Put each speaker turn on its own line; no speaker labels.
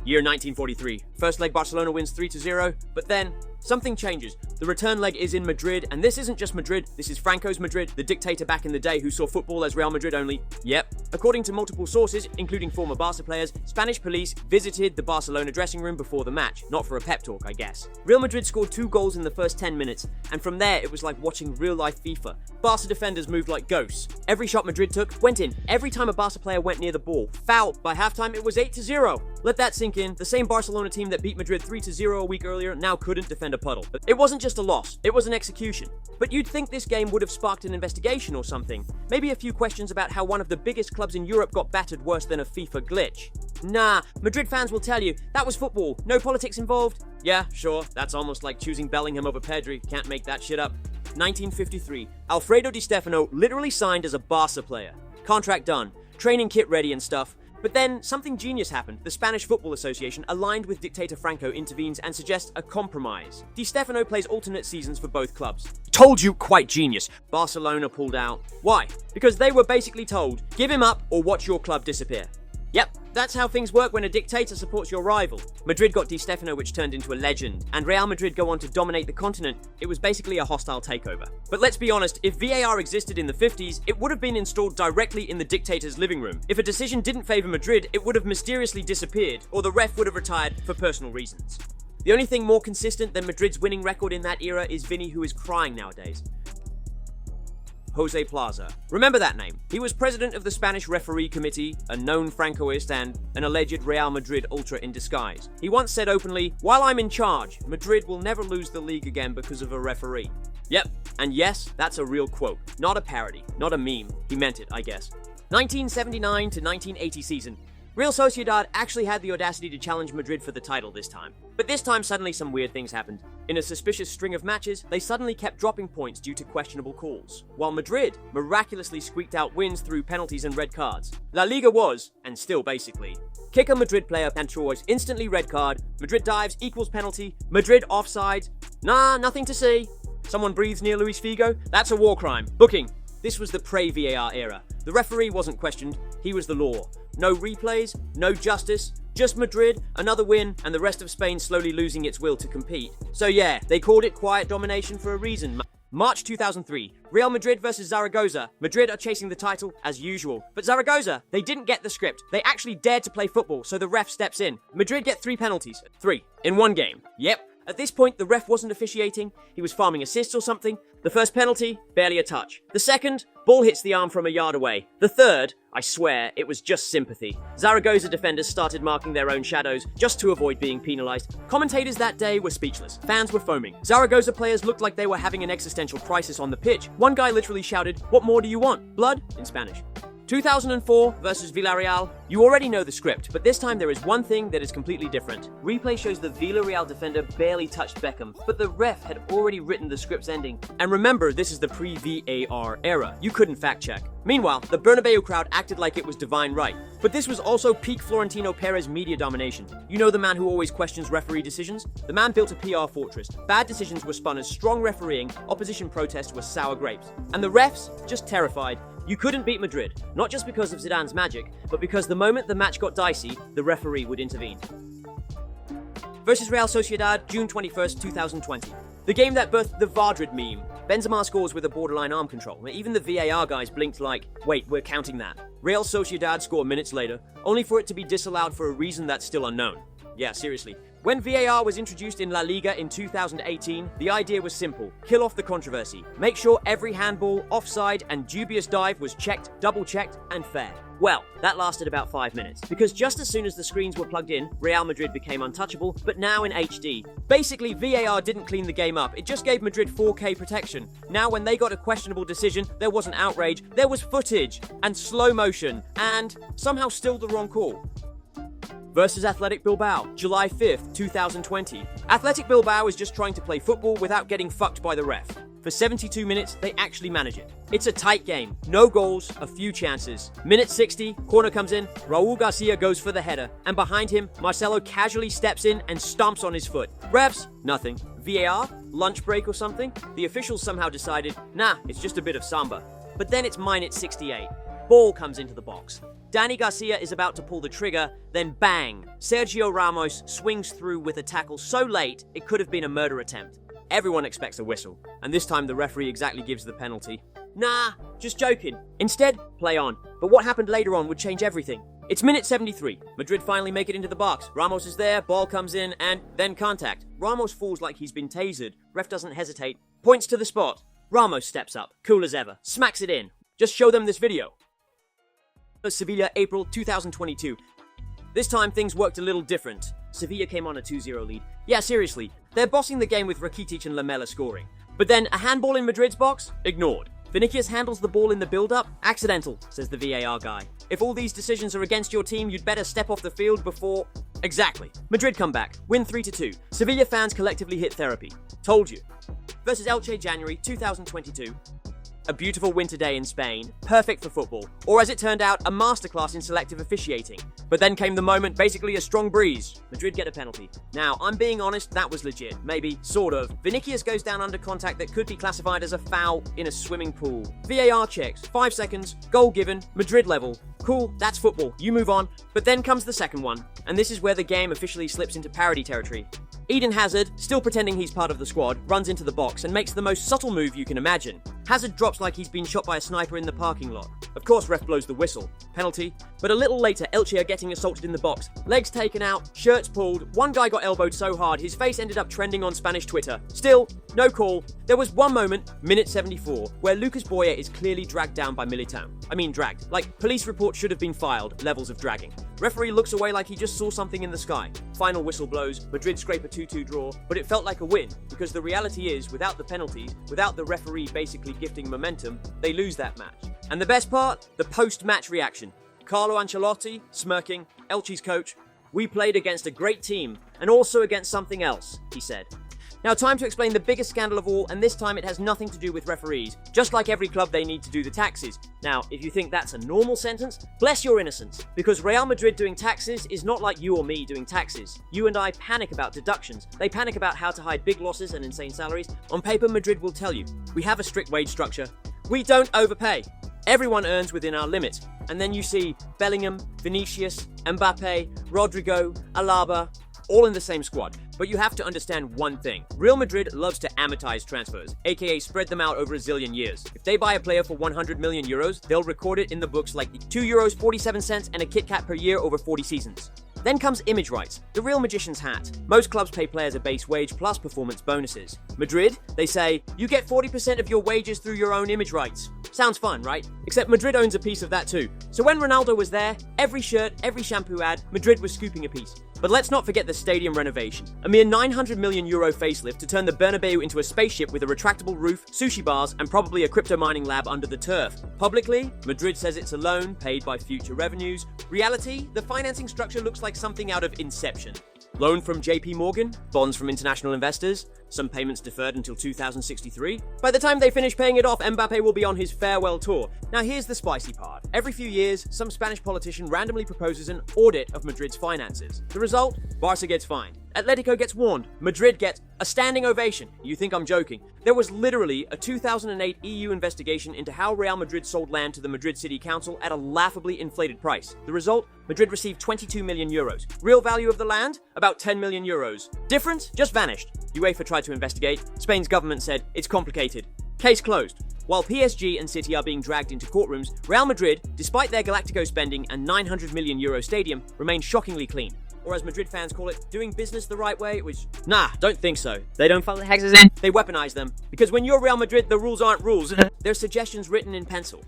Year 1943. First leg Barcelona wins 3-0, but then something changes. The return leg is in Madrid, and this isn't just Madrid, this is Franco's Madrid, the dictator back in the day who saw football as Real Madrid only. Yep. According to multiple sources, including former Barça players, Spanish police visited the Barcelona dressing room before the match, not for a pep talk, I guess. Real Madrid scored 2 goals in the first 10 minutes, and from there it was like watching real-life FIFA. Barça defenders moved like ghosts. Every shot Madrid took went in. Every time a Barça player went near the ball, fouled. By halftime, it was 8-0. Let that sink in. The same Barcelona team that beat Madrid 3-0 a week earlier now couldn't defend a puddle. It wasn't just a loss, it was an execution. But you'd think this game would have sparked an investigation or something. Maybe a few questions about how one of the biggest clubs in Europe got battered worse than a FIFA glitch. Nah, Madrid fans will tell you, that was football, no politics involved. Yeah, sure, that's almost like choosing Bellingham over Pedri, can't make that shit up. 1953, Alfredo Di Stéfano literally signed as a Barça player. Contract done, training kit ready and stuff. But then, something genius happened. The Spanish Football Association, aligned with dictator Franco, intervenes and suggests a compromise. Di Stéfano plays alternate seasons for both clubs. Told you, quite genius. Barcelona pulled out. Why? Because they were basically told, give him up or watch your club disappear. Yep, that's how things work when a dictator supports your rival. Madrid got Di Stéfano, which turned into a legend, and Real Madrid go on to dominate the continent. It was basically a hostile takeover. But let's be honest, if VAR existed in the 50s, it would have been installed directly in the dictator's living room. If a decision didn't favour Madrid, it would have mysteriously disappeared, or the ref would have retired for personal reasons. The only thing more consistent than Madrid's winning record in that era is Vinny, who is crying nowadays. Jose Plaza. Remember that name. He was president of the Spanish referee committee, a known Francoist, and an alleged Real Madrid ultra in disguise. He once said openly, "While I'm in charge, Madrid will never lose the league again because of a referee." Yep, and yes, that's a real quote. Not a parody, not a meme. He meant it, I guess. 1979 to 1980 season. Real Sociedad actually had the audacity to challenge Madrid for the title this time. But this time suddenly some weird things happened. In a suspicious string of matches, they suddenly kept dropping points due to questionable calls, while Madrid miraculously squeaked out wins through penalties and red cards. La Liga was, and still basically, kick a Madrid player and choice, instantly red card, Madrid dives equals penalty, Madrid offside, nah, nothing to see. Someone breathes near Luis Figo, that's a war crime. Booking. This was the pre-VAR era. The referee wasn't questioned, he was the law. No replays, no justice, just Madrid, another win, and the rest of Spain slowly losing its will to compete. So yeah, they called it quiet domination for a reason. March 2003, Real Madrid versus Zaragoza. Madrid are chasing the title as usual. But Zaragoza, they didn't get the script. They actually dared to play football, so the ref steps in. Madrid get 3 penalties. 3. In one game. Yep. At this point, the ref wasn't officiating, he was farming assists or something. The first penalty, barely a touch. The second, ball hits the arm from a yard away. The third, I swear, it was just sympathy. Zaragoza defenders started marking their own shadows just to avoid being penalised. Commentators that day were speechless. Fans were foaming. Zaragoza players looked like they were having an existential crisis on the pitch. One guy literally shouted, "What more do you want? Blood?" in Spanish. 2004 versus Villarreal. You already know the script, but this time there is one thing that is completely different. Replay shows the Villarreal defender barely touched Beckham, but the ref had already written the script's ending. And remember, this is the pre-VAR era. You couldn't fact check. Meanwhile, the Bernabeu crowd acted like it was divine right. But this was also peak Florentino Perez media domination. You know the man who always questions referee decisions? The man built a PR fortress. Bad decisions were spun as strong refereeing, opposition protests were sour grapes. And the refs, just terrified. You couldn't beat Madrid, not just because of Zidane's magic, but because the moment the match got dicey, the referee would intervene. Versus Real Sociedad, June 21st, 2020. The game that birthed the Vardrid meme. Benzema scores with a borderline arm control. Even the VAR guys blinked like, wait, we're counting that. Real Sociedad score minutes later, only for it to be disallowed for a reason that's still unknown. Yeah, seriously. When VAR was introduced in La Liga in 2018, the idea was simple. Kill off the controversy. Make sure every handball, offside, and dubious dive was checked, double-checked, and fair. Well, that lasted about 5 minutes, because just as soon as the screens were plugged in, Real Madrid became untouchable, but now in HD. Basically, VAR didn't clean the game up, it just gave Madrid 4K protection. Now when they got a questionable decision, there wasn't outrage, there was footage, and slow motion, and somehow still the wrong call. Versus Athletic Bilbao, July 5th, 2020. Athletic Bilbao is just trying to play football without getting fucked by the ref. For 72 minutes, they actually manage it. It's a tight game. No goals, a few chances. Minute 60, corner comes in, Raul Garcia goes for the header, and behind him, Marcelo casually steps in and stomps on his foot. Refs? Nothing. VAR? Lunch break or something? The officials somehow decided, nah, it's just a bit of samba. But then it's minute 68. Ball comes into the box. Dani Garcia is about to pull the trigger, then bang! Sergio Ramos swings through with a tackle so late it could have been a murder attempt. Everyone expects a whistle, and this time the referee exactly gives the penalty. Nah, just joking. Instead, play on. But what happened later on would change everything. It's minute 73. Madrid finally make it into the box. Ramos is there, ball comes in, and then contact. Ramos falls like he's been tasered. Ref doesn't hesitate. Points to the spot. Ramos steps up, cool as ever. Smacks it in. Just show them this video. Sevilla, April 2022. This time things worked a little different. Sevilla came on a 2-0 lead. Yeah, seriously. They're bossing the game with Rakitic and Lamela scoring. But then, a handball in Madrid's box? Ignored. Vinicius handles the ball in the build-up? Accidental, says the VAR guy. If all these decisions are against your team, you'd better step off the field before... Exactly. Madrid come back. Win 3-2. Sevilla fans collectively hit therapy. Told you. Versus Elche, January 2022. A beautiful winter day in Spain, perfect for football, or as it turned out, a masterclass in selective officiating. But then came the moment, basically a strong breeze. Madrid get a penalty. Now, I'm being honest, that was legit. Maybe, sort of. Vinicius goes down under contact that could be classified as a foul in a swimming pool. VAR checks, 5 seconds, goal given, Madrid level. Cool, that's football, you move on. But then comes the second one, and this is where the game officially slips into parody territory. Eden Hazard, still pretending he's part of the squad, runs into the box and makes the most subtle move you can imagine. Hazard drops like he's been shot by a sniper in the parking lot. Of course, ref blows the whistle. Penalty. But a little later, Elche are getting assaulted in the box. Legs taken out, shirts pulled, one guy got elbowed so hard his face ended up trending on Spanish Twitter. Still, no call. There was one moment, minute 74, where Lucas Boyer is clearly dragged down by Militao. I mean dragged. Like, police report should have been filed, levels of dragging. Referee looks away like he just saw something in the sky. Final whistle blows, Madrid scrape a 2-2 draw, but it felt like a win, because the reality is, without the penalties, without the referee basically gifting momentum, they lose that match. And the best part? The post-match reaction. Carlo Ancelotti, smirking, Elche's coach, "We played against a great team, and also against something else," he said. Now time to explain the biggest scandal of all, and this time it has nothing to do with referees. Just like every club, they need to do the taxes. Now, if you think that's a normal sentence, bless your innocence. Because Real Madrid doing taxes is not like you or me doing taxes. You and I panic about deductions. They panic about how to hide big losses and insane salaries. On paper, Madrid will tell you, we have a strict wage structure. We don't overpay. Everyone earns within our limit. And then you see Bellingham, Vinicius, Mbappe, Rodrigo, Alaba, all in the same squad. But you have to understand one thing. Real Madrid loves to amortize transfers, aka spread them out over a zillion years. If they buy a player for 100 million euros, they'll record it in the books like €2.47 and a Kit Kat per year over 40 seasons. Then comes image rights, the real magician's hat. Most clubs pay players a base wage plus performance bonuses. Madrid, they say, you get 40% of your wages through your own image rights. Sounds fun, right? Except Madrid owns a piece of that too. So when Ronaldo was there, every shirt, every shampoo ad, Madrid was scooping a piece. But let's not forget the stadium renovation. A mere €900 million facelift to turn the Bernabeu into a spaceship with a retractable roof, sushi bars, and probably a crypto mining lab under the turf. Publicly, Madrid says it's a loan paid by future revenues. Reality, the financing structure looks like something out of Inception. Loan from JP Morgan, bonds from international investors, some payments deferred until 2063. By the time they finish paying it off, Mbappe will be on his farewell tour. Now here's the spicy part. Every few years, some Spanish politician randomly proposes an audit of Madrid's finances. The result? Barça gets fined. Atletico gets warned. Madrid gets a standing ovation. You think I'm joking? There was literally a 2008 EU investigation into how Real Madrid sold land to the Madrid City Council at a laughably inflated price. The result? Madrid received €22 million. Real value of the land? About €10 million. Difference? Just vanished. UEFA tried to investigate. Spain's government said, it's complicated. Case closed. While PSG and City are being dragged into courtrooms, Real Madrid, despite their Galactico spending and €900 million stadium, remain shockingly clean. Or as Madrid fans call it, doing business the right way, which, nah, don't think so. They don't follow the hexes in. They weaponize them. Because when you're Real Madrid, the rules aren't rules. They're suggestions written in pencil.